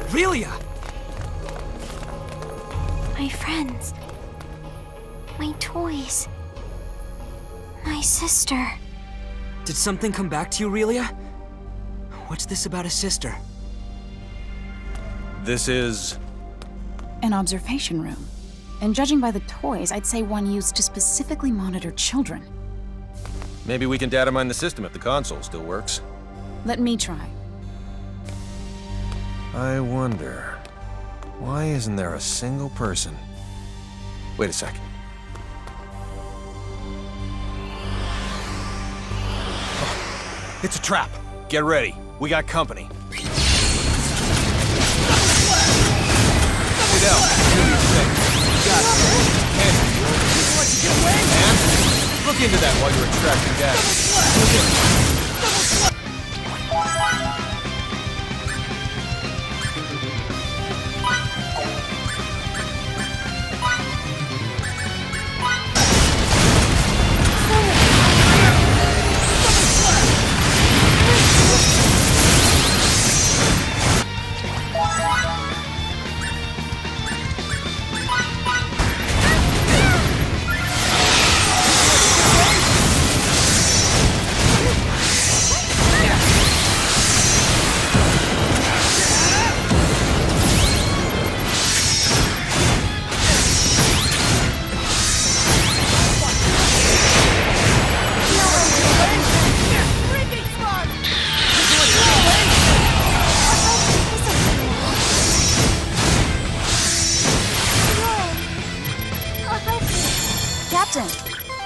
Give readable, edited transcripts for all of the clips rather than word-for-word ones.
Relia! My friends. My toys. My sister. Did something come back to you, Relia? What's this about a sister? This is... an observation room. And judging by the toys, I'd say one used to specifically monitor children. Maybe we can data mine the system if the console still works. Let me try. I wonder... why isn't there a single person? Wait a second. Oh, it's a trap! Get ready. We got company. Fidel, do your thing. You got it. And let you get away. And look into that while you're extracting data.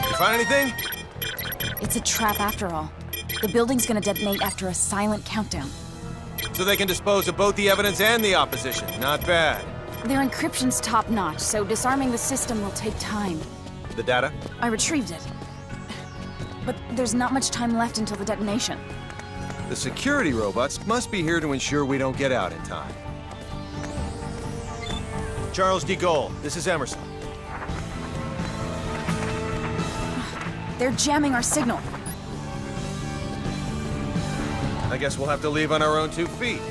You find anything? It's a trap after all. The building's gonna detonate after a silent countdown. So they can dispose of both the evidence and the opposition. Not bad. Their encryption's top-notch, so disarming the system will take time. The data? I retrieved it. But there's not much time left until the detonation. The security robots must be here to ensure we don't get out in time. Charles D. Gaulle, this is Emerson. They're jamming our signal. I guess we'll have to leave on our own 2 feet.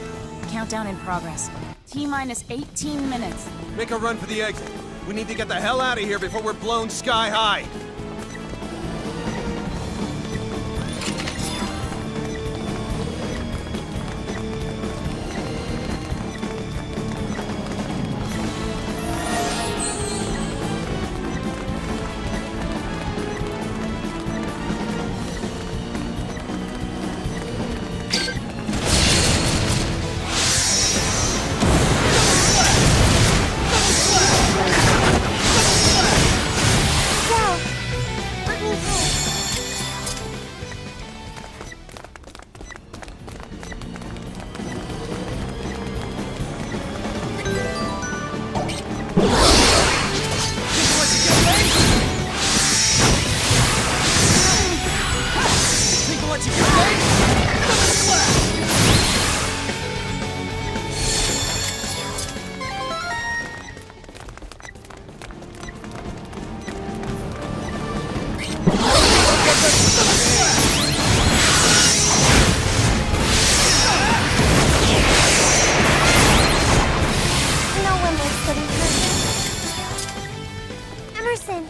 Countdown in progress. T-minus 18 minutes. Make a run for the exit. We need to get the hell out of here before we're blown sky high. Emerson,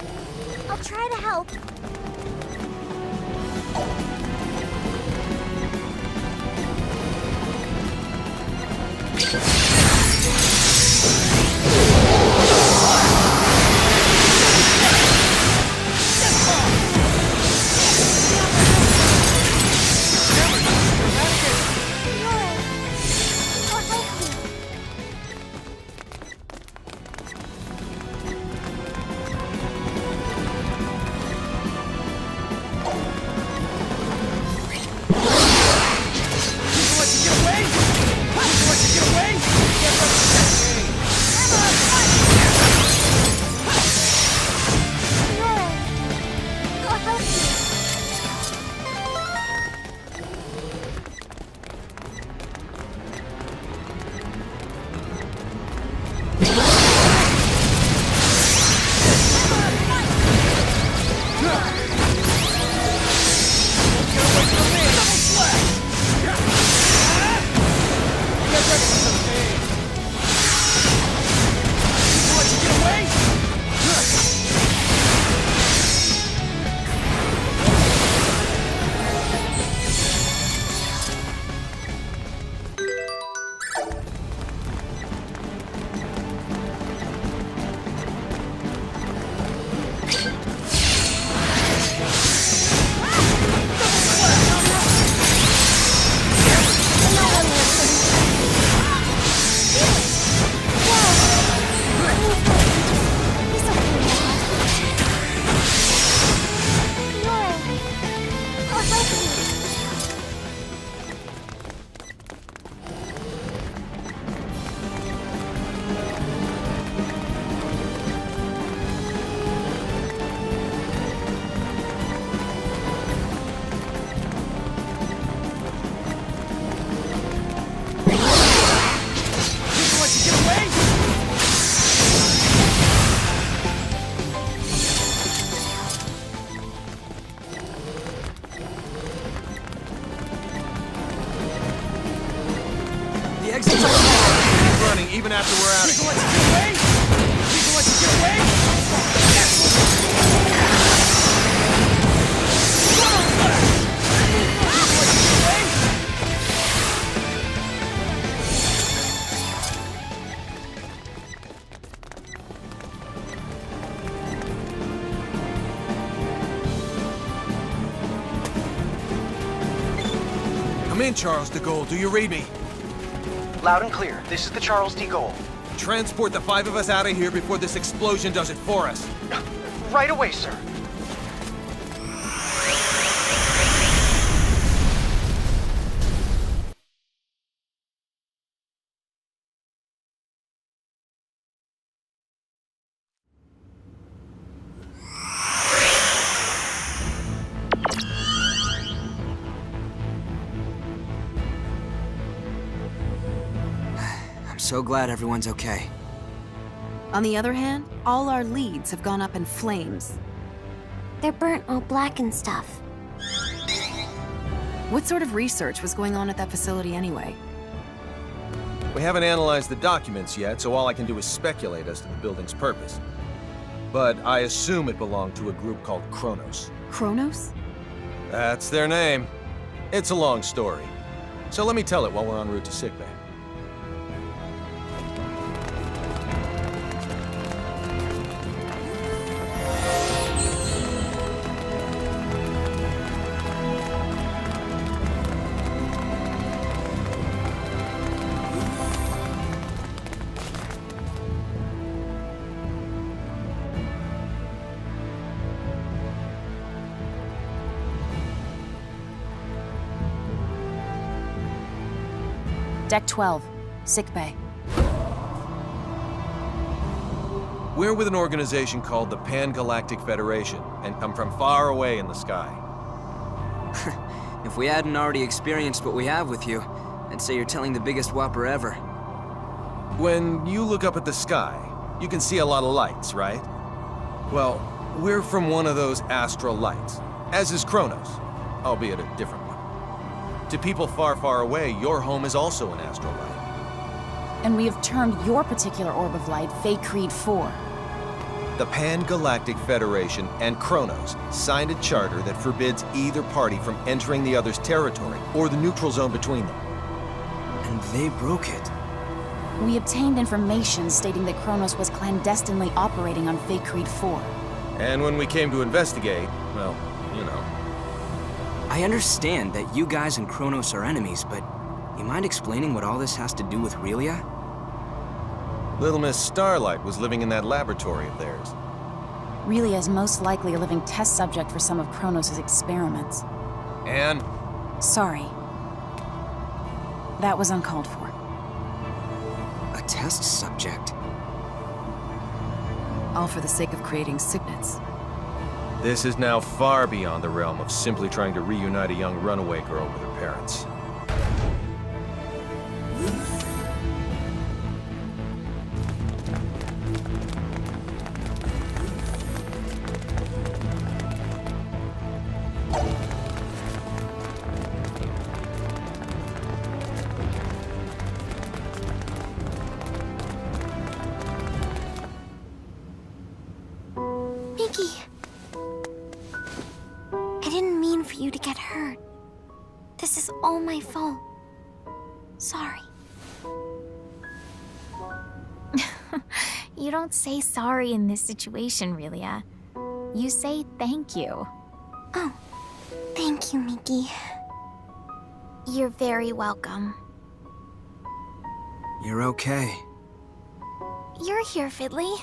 I'll try to help. exits are Keep running, even after we're out of here. let you get away! People let you get away! Come in, Charles de Gaulle. Do you read me? Loud and clear. This is the Charles D. Gaulle. Transport the 5 of us out of here before this explosion does it for us. Right away, sir. I'm so glad everyone's okay. On the other hand, all our leads have gone up in flames. They're burnt all black and stuff. What sort of research was going on at that facility anyway? We haven't analyzed the documents yet, so all I can do is speculate as to the building's purpose. But I assume it belonged to a group called Kronos. Kronos? That's their name. It's a long story. So let me tell it while we're en route to sickbay. Deck 12, sickbay. We're with an organization called the Pan-Galactic Federation, and come from far away in the sky. If we hadn't already experienced what we have with you, I'd say you're telling the biggest whopper ever. When you look up at the sky, you can see a lot of lights, right? Well, we're from one of those astral lights, as is Kronos, albeit a different one. To people far, far away, your home is also an astral light. And we have termed your particular orb of light Fate Creed 4. The Pan-Galactic Federation and Kronos signed a charter that forbids either party from entering the other's territory or the neutral zone between them. And they broke it. We obtained information stating that Kronos was clandestinely operating on Fate Creed 4. And when we came to investigate, well, you know. I understand that you guys and Kronos are enemies, but you mind explaining what all this has to do with Relia? Little Miss Starlight was living in that laboratory of theirs. Relia is most likely a living test subject for some of Kronos' experiments. And Sorry. That was uncalled for. A test subject? All for the sake of creating signets. this is now far beyond the realm of simply trying to reunite a young runaway girl with her parents. Mickey! I didn't mean for you to get hurt. This is all my fault. Sorry. You don't say sorry in this situation, Relia. You say thank you. Oh, thank you, Mickey. You're very welcome. You're okay. You're here, Fiddly.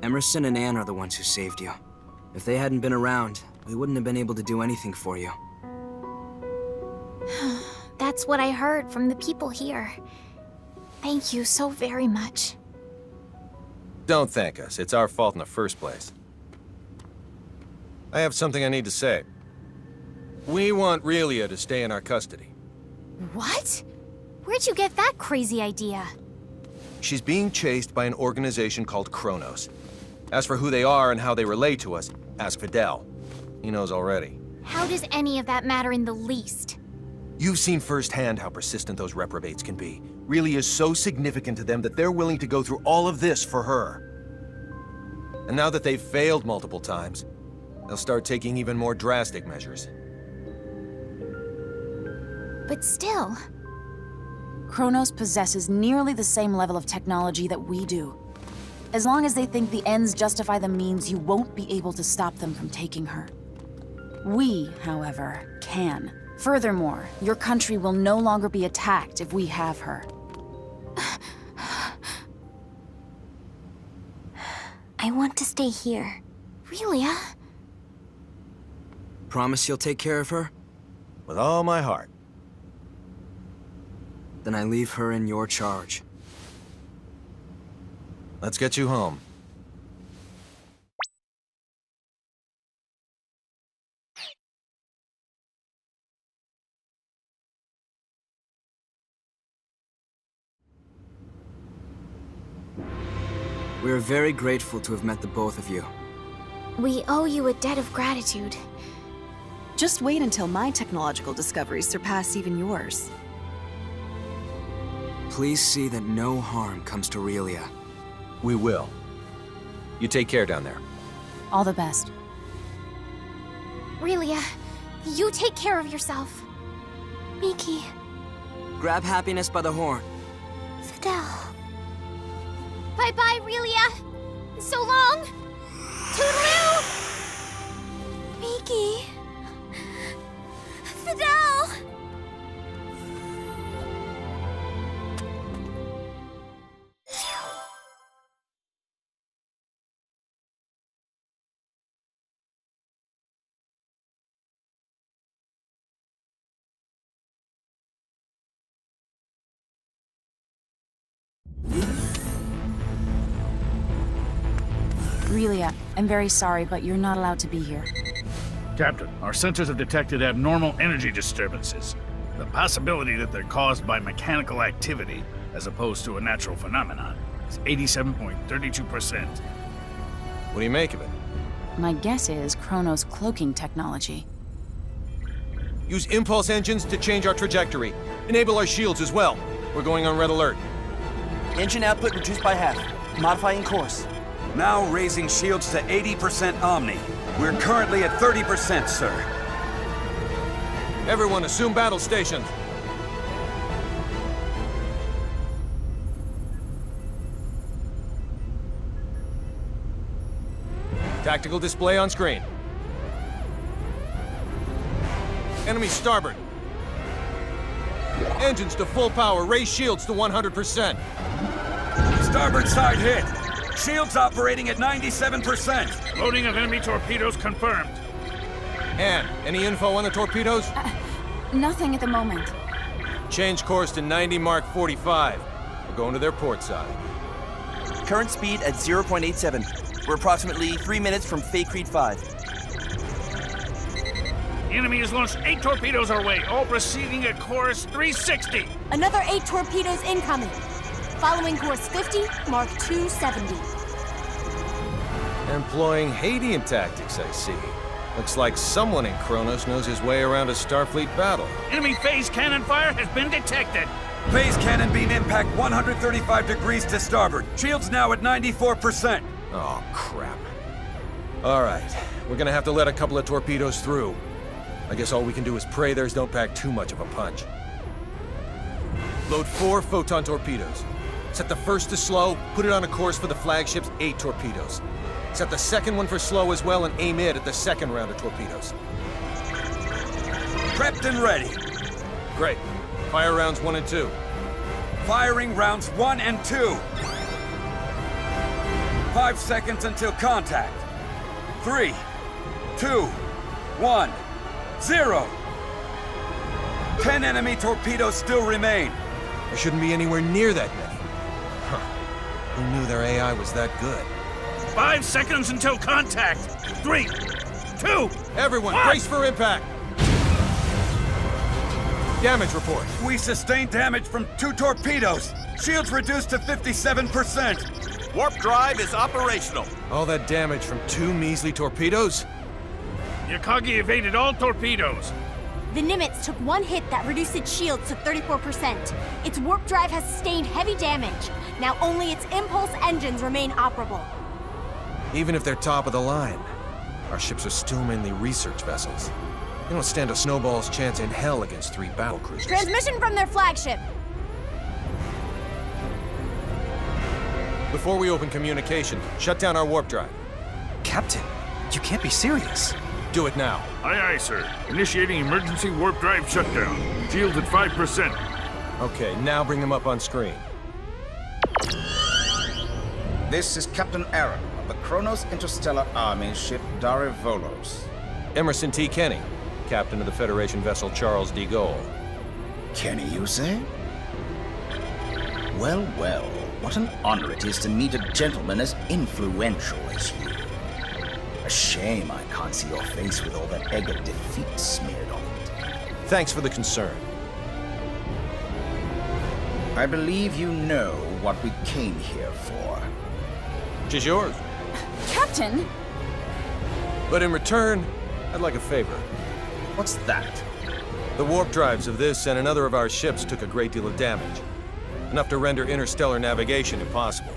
Emerson and Anne are the ones who saved you. If they hadn't been around, we wouldn't have been able to do anything for you. That's what I heard from the people here. Thank you so very much. Don't thank us. It's our fault in the first place. I have something I need to say. We want Relia to stay in our custody. What? Where'd you get that crazy idea? She's being chased by an organization called Kronos. As for who they are and how they relate to us, ask Fidel. He knows already. How does any of that matter in the least? You've seen firsthand how persistent those reprobates can be. really is so significant to them that they're willing to go through all of this for her. And now that they've failed multiple times, they'll start taking even more drastic measures. But still, Kronos possesses nearly the same level of technology that we do. As long as they think the ends justify the means, you won't be able to stop them from taking her. We, however, can. Furthermore, your country will no longer be attacked if we have her. I want to stay here. Relia, Promise you'll take care of her? With all my heart. Then I leave her in your charge. Let's get you home. We are very grateful to have met the both of you. we owe you a debt of gratitude. Just wait until my technological discoveries surpass even yours. Please see that no harm comes to Relia. We will. You take care down there. All the best. Relia, you take care of yourself. Miki, Grab happiness by the horn. Fidel. Bye-bye, Relia. So long. Toodaloo. Miki. Fidel! Relia, I'm very sorry, but you're not allowed to be here. Captain, our sensors have detected abnormal energy disturbances. The possibility that they're caused by mechanical activity, as opposed to a natural phenomenon, is 87.32%. What do you make of it? My guess is Kronos' cloaking technology. Use impulse engines to change our trajectory. Enable our shields as well. We're going on red alert. Engine output reduced by half. Modifying course. Now raising shields to 80% Omni. We're currently at 30%, sir. Everyone, assume battle stations. Tactical display on screen. Enemy starboard. Engines to full power. Raise shields to 100%. Starboard side hit. Shields operating at 97%. Loading of enemy torpedoes confirmed. Ann, any info on the torpedoes? Nothing at the moment. Change course to 90 Mark 45. We're going to their port side. Current speed at 0.87. We're approximately 3 minutes from Fate Creed 5. The enemy has launched 8 torpedoes our way, all proceeding at course 360. Another 8 torpedoes incoming. Following course 50, Mark 270. Employing Hadean tactics, I see. Looks like someone in Kronos knows his way around a Starfleet battle. Enemy phase cannon fire has been detected. Phase cannon beam impact 135 degrees to starboard. Shields now at 94%. Oh, crap. All right, we're gonna have to let a couple of torpedoes through. I guess all we can do is pray theirs don't pack too much of a punch. Load 4 photon torpedoes. Set the first to slow, put it on a course for the flagship's 8 torpedoes. Set the second one for slow as well and aim it at the second round of torpedoes. Prepped and ready. Great. Fire rounds 1 and 2. Firing rounds 1 and 2. 5 seconds until contact. 3, 2, 1, 0. 10 enemy torpedoes still remain. There shouldn't be anywhere near that many. Huh. Who knew their AI was that good? 5 seconds until contact. 3, 2, Everyone, 1. brace for impact! Damage report. We sustained damage from 2 torpedoes. Shields reduced to 57%. Warp drive is operational. All that damage from 2 measly torpedoes? Yakagi evaded all torpedoes. The Nimitz took one hit that reduced its shields to 34%. Its warp drive has sustained heavy damage. Now only its impulse engines remain operable. Even if they're top of the line, our ships are still mainly research vessels. They don't stand a snowball's chance in hell against 3 battlecruisers. Transmission from their flagship. Before we open communication, shut down our warp drive. Captain, you can't be serious. Do it now. Aye, aye, sir. Initiating emergency warp drive shutdown. Shields at 5%. Okay, now bring them up on screen. This is Captain Aaron of the Kronos Interstellar Army ship Darivolos. Emerson T. Kenny, captain of the Federation vessel Charles de Gaulle. Kenny, you say? Well, well, what an honor it is to meet a gentleman as influential as you. A shame I can't see your face with all that egg of defeat smeared on it. Thanks for the concern. I believe you know what we came here for. Tis yours. Captain! But in return, I'd like a favor. What's that? The warp drives of this and another of our ships took a great deal of damage. Enough to render interstellar navigation impossible.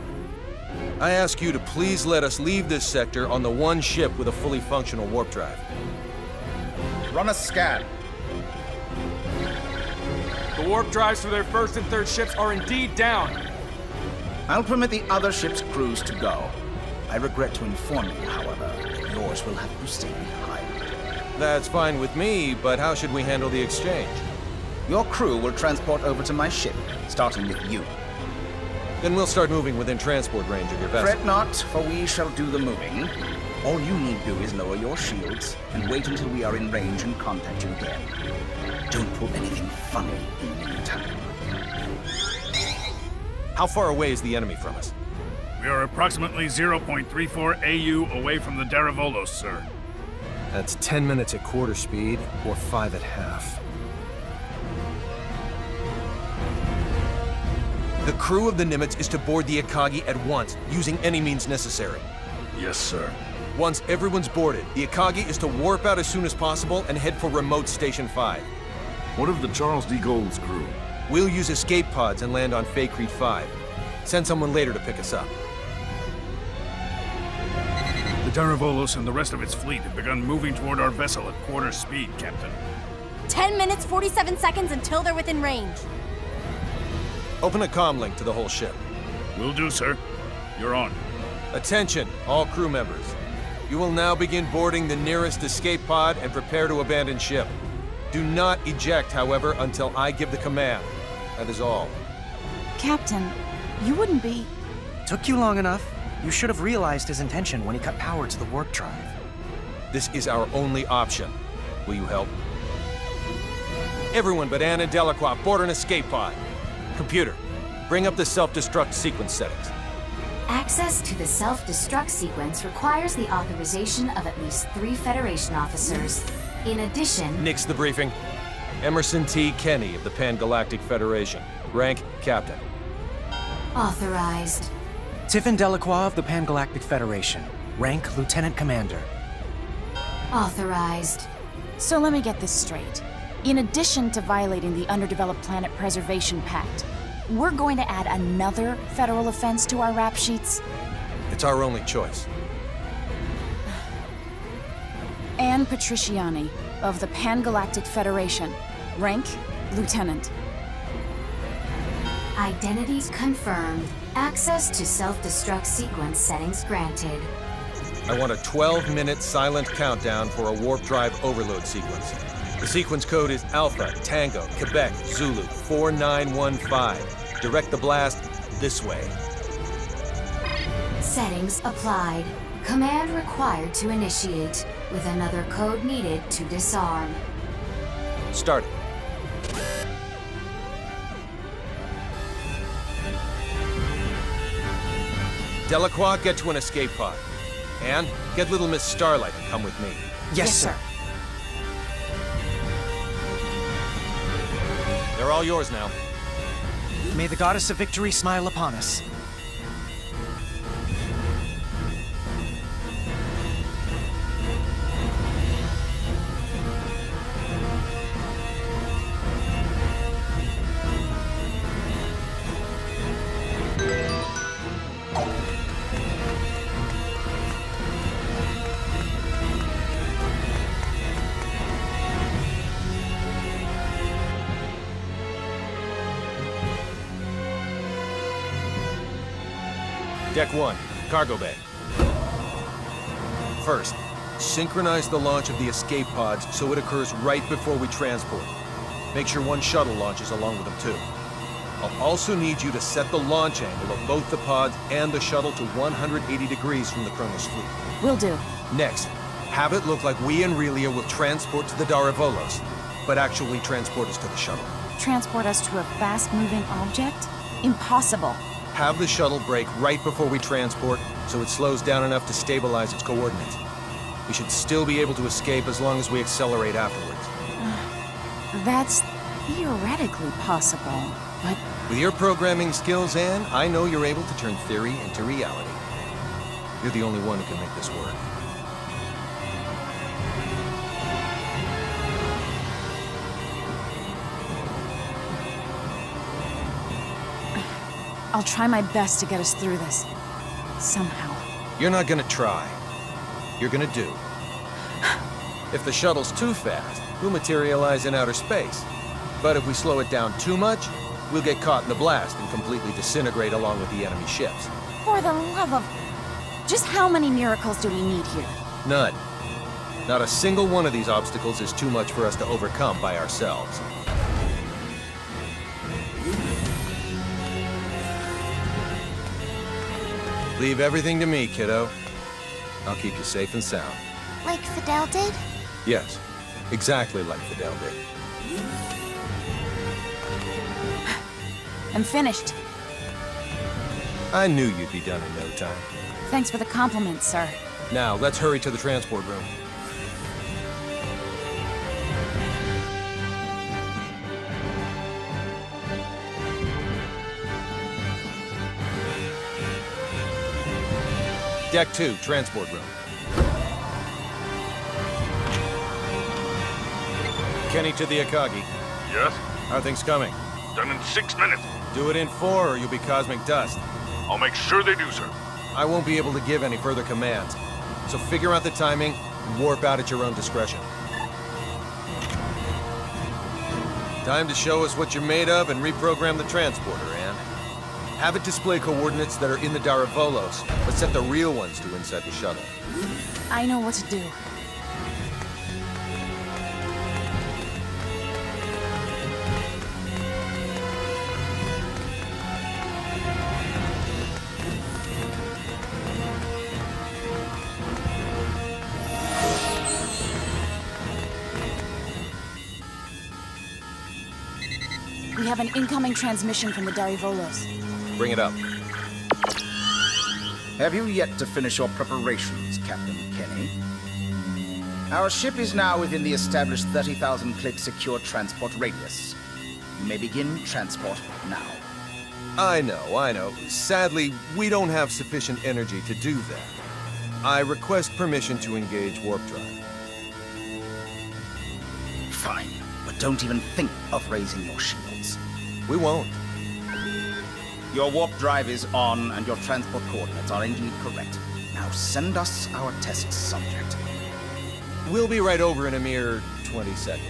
I ask you to please let us leave this sector on the one ship with a fully functional warp drive. Run a scan. The warp drives for their first and third ships are indeed down. I'll permit the other ship's crews to go. I regret to inform you, however, that yours will have to stay behind. That's fine with me, but how should we handle the exchange? Your crew will transport over to my ship, starting with you. Then we'll start moving within transport range of your vessel. Fret not, for we shall do the moving. All you need do is lower your shields and wait until we are in range and contact you again. Don't pull anything funny in the meantime. How far away is the enemy from us? We are approximately 0.34 AU away from the Darivolos, sir. That's 10 minutes at quarter speed, or 5 at half. The crew of the Nimitz is to board the Akagi at once, using any means necessary. Yes, sir. Once everyone's boarded, the Akagi is to warp out as soon as possible and head for remote Station 5. What of the Charles de Gaulle's crew? We'll use escape pods and land on Faithlessness 5. Send someone later to pick us up. The Darivolos and the rest of its fleet have begun moving toward our vessel at quarter speed, Captain. 10 minutes, 47 seconds until they're within range. Open a comm link to the whole ship. Will do, sir. You're on. Attention, all crew members. You will now begin boarding the nearest escape pod and prepare to abandon ship. Do not eject, however, until I give the command. That is all. Captain, you wouldn't be... Took you long enough. You should have realized his intention when he cut power to the warp drive. This is our only option. Will you help? Everyone but Anne and Delacroix board an escape pod. Computer, bring up the self-destruct sequence settings. Access to the self-destruct sequence requires the authorization of at least 3 Federation officers. In addition... Nix the briefing. Emerson T. Kenny of the Pan-Galactic Federation. Rank, Captain. Authorized. Tiffin Delacroix of the Pan-Galactic Federation. Rank, Lieutenant Commander. Authorized. So let me get this straight. In addition to violating the Underdeveloped Planet Preservation Pact, we're going to add another federal offense to our rap sheets? It's our only choice. Anne Patriciani of the Pan-Galactic Federation. Rank, Lieutenant. Identities confirmed. Access to self-destruct sequence settings granted. I want a 12-minute silent countdown for a warp drive overload sequence. The sequence code is Alpha, Tango, Quebec, Zulu, 4915. Direct the blast this way. Settings applied. Command required to initiate, with another code needed to disarm. Start it. Delacroix, get to an escape pod. Anne, get little Miss Starlight and come with me. Yes, sir. They're all yours now. May the goddess of victory smile upon us. Deck 1, cargo bay. First, synchronize the launch of the escape pods so it occurs right before we transport. Make sure one shuttle launches along with them too. I'll also need you to set the launch angle of both the pods and the shuttle to 180 degrees from the Kronos fleet. Will do. Next, have it look like we and Relia will transport to the Daravolos, but actually transport us to the shuttle. Transport us to a fast-moving object? Impossible. Have the shuttle brake right before we transport, so it slows down enough to stabilize its coordinates. We should still be able to escape as long as we accelerate afterwards. That's theoretically possible, but... With your programming skills, Anne, I know you're able to turn theory into reality. You're the only one who can make this work. I'll try my best to get us through this. Somehow. You're not gonna try. You're gonna do. If the shuttle's too fast, we'll materialize in outer space. But if we slow it down too much, we'll get caught in the blast and completely disintegrate along with the enemy ships. For the love of... Just how many miracles do we need here? None. Not a single one of these obstacles is too much for us to overcome by ourselves. Leave everything to me, kiddo. I'll keep you safe and sound. Like Fidel did? Yes, exactly like Fidel did. I'm finished. I knew you'd be done in no time. Thanks for the compliment, sir. Now, let's hurry to the transport room. Deck 2, transport room. Kenny to the Akagi. Yes? How are things coming? Done in 6 minutes. Do it in 4 or you'll be cosmic dust. I'll make sure they do, sir. I won't be able to give any further commands. So figure out the timing and warp out at your own discretion. Time to show us what you're made of and reprogram the transporter, Anne. Have it display coordinates that are in the Daravolos, but set the real ones to inside the shuttle. I know what to do. We have an incoming transmission from the Daravolos. Bring it up. Have you yet to finish your preparations, Captain Kenny? Our ship is now within the established 30,000 click secure transport radius. You may begin transport now. I know. Sadly, we don't have sufficient energy to do that. I request permission to engage warp drive. Fine, but don't even think of raising your shields. We won't. Your warp drive is on, and your transport coordinates are indeed correct. Now send us our test subject. We'll be right over in a mere 20 seconds.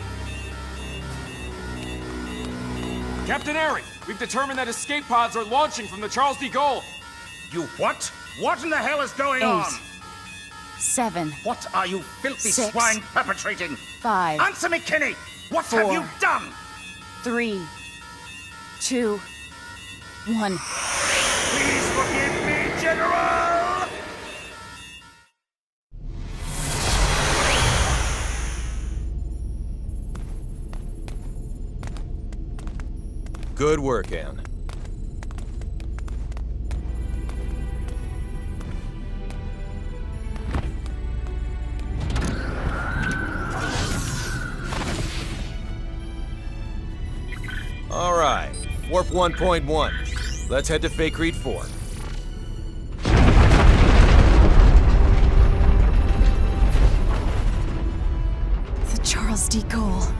Captain Airy, we've determined that escape pods are launching from the Charles de Gaulle. You what? What in the hell is going on? 7. What are you filthy 6. swine perpetrating? 5. Answer me, Kenny! What 4. have you done? 3, 2, 1. Please forgive me, General! Good work, Anne. All right, warp 1.1. Let's head to Faithlessness 4. The Charles de Gaulle.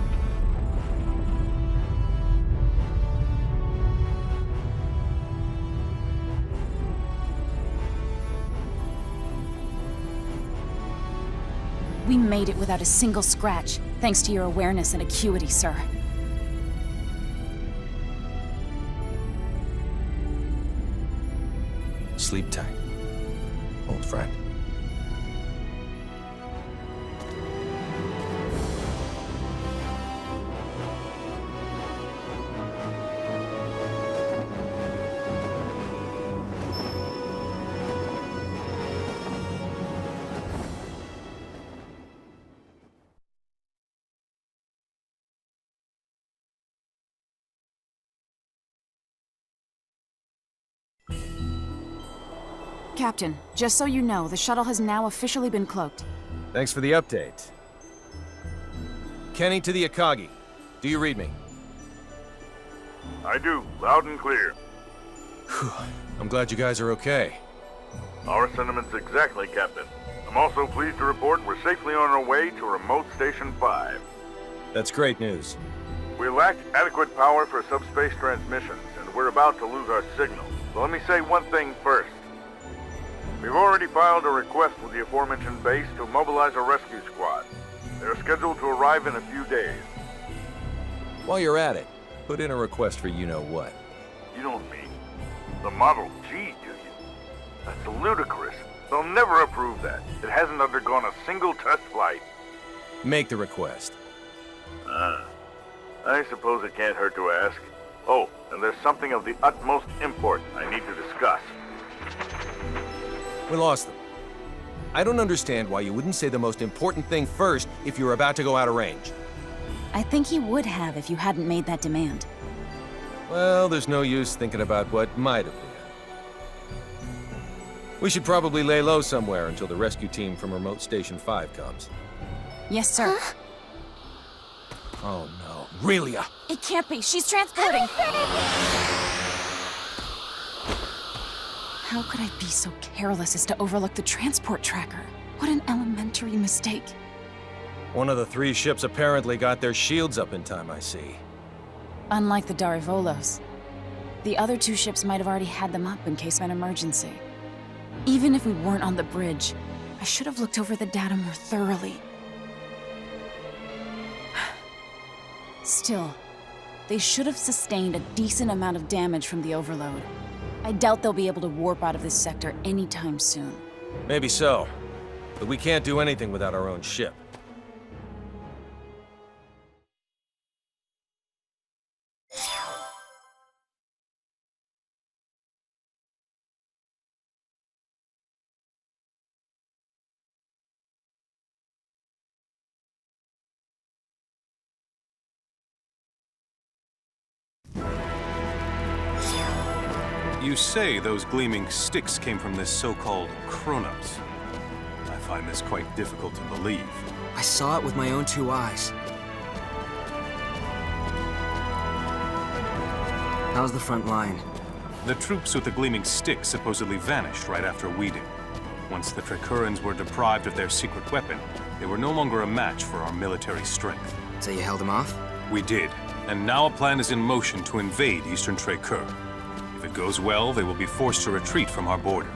We made it without a single scratch, thanks to your awareness and acuity, sir. Sleep tight, old friend. Captain, just so you know, the shuttle has now officially been cloaked. Thanks for the update. Kenny to the Akagi. Do you read me? I do, loud and clear. I'm glad you guys are okay. Our sentiments exactly, Captain. I'm also pleased to report we're safely on our way to Remote Station 5. That's great news. We lack adequate power for subspace transmissions, and we're about to lose our signal. So let me say one thing first. We've already filed a request with the aforementioned base to mobilize a rescue squad. They're scheduled to arrive in a few days. While you're at it, put in a request for you-know-what. You don't mean the Model G, do you? That's ludicrous. They'll never approve that. It hasn't undergone a single test flight. Make the request. I suppose it can't hurt to ask. Oh, and there's something of the utmost import I need to discuss. We lost them. I don't understand why you wouldn't say the most important thing first if you're about to go out of range. I think he would have if you hadn't made that demand. Well, there's no use thinking about what might have been. We should probably lay low somewhere until the rescue team from Remote Station 5 comes. Yes, sir. Oh no, Relia! It can't be. She's transporting. How could I be so careless as to overlook the transport tracker? What an elementary mistake. One of the 3 ships apparently got their shields up in time, I see. Unlike the Darivolos, the other 2 ships might have already had them up in case of an emergency. Even if we weren't on the bridge, I should have looked over the data more thoroughly. Still, they should have sustained a decent amount of damage from the overload. I doubt they'll be able to warp out of this sector anytime soon. Maybe so, but we can't do anything without our own ship. You say those gleaming sticks came from this so-called Kronos. I find this quite difficult to believe. I saw it with my own 2 eyes. How's the front line? The troops with the gleaming sticks supposedly vanished right after we did. Once the Tricurans were deprived of their secret weapon, they were no longer a match for our military strength. So you held them off? We did, and now a plan is in motion to invade Eastern Tricur. If it goes well, they will be forced to retreat from our border.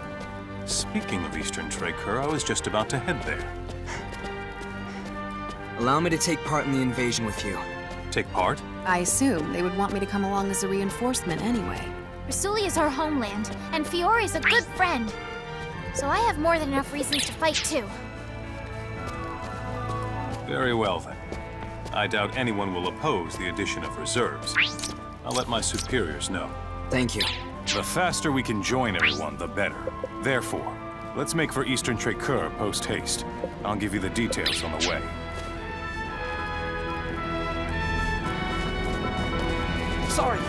Speaking of Eastern Tricur, I was just about to head there. Allow me to take part in the invasion with you. Take part? I assume they would want me to come along as a reinforcement anyway. Rasuli is our homeland, and Fiore's a good friend. So I have more than enough reasons to fight too. Very well then. I doubt anyone will oppose the addition of reserves. I'll let my superiors know. Thank you. The faster we can join everyone, the better. Therefore, let's make for Eastern Tricur post-haste. I'll give you the details on the way. Sorry.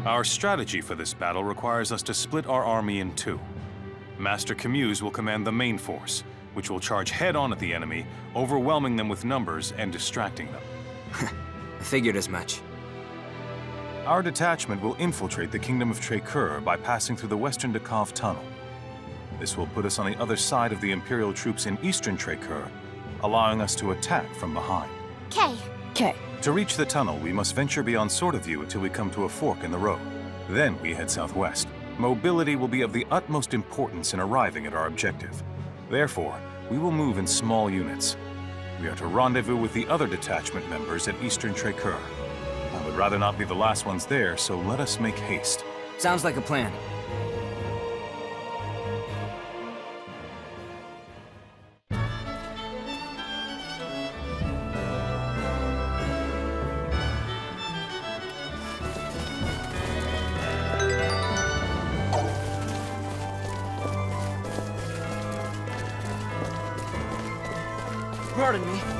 Our strategy for this battle requires us to split our army in 2. Master Camuse will command the main force, which will charge head-on at the enemy, overwhelming them with numbers and distracting them. I figured as much. Our detachment will infiltrate the Kingdom of Traker by passing through the Western Dekov Tunnel. This will put us on the other side of the Imperial troops in Eastern Traker, allowing us to attack from behind. Okay. To reach the tunnel, we must venture beyond Sword of View until we come to a fork in the road. Then we head southwest. Mobility will be of the utmost importance in arriving at our objective. Therefore, we will move in small units. We are to rendezvous with the other detachment members at Eastern Traker. I would rather not be the last ones there, so let us make haste. Sounds like a plan. Pardon me.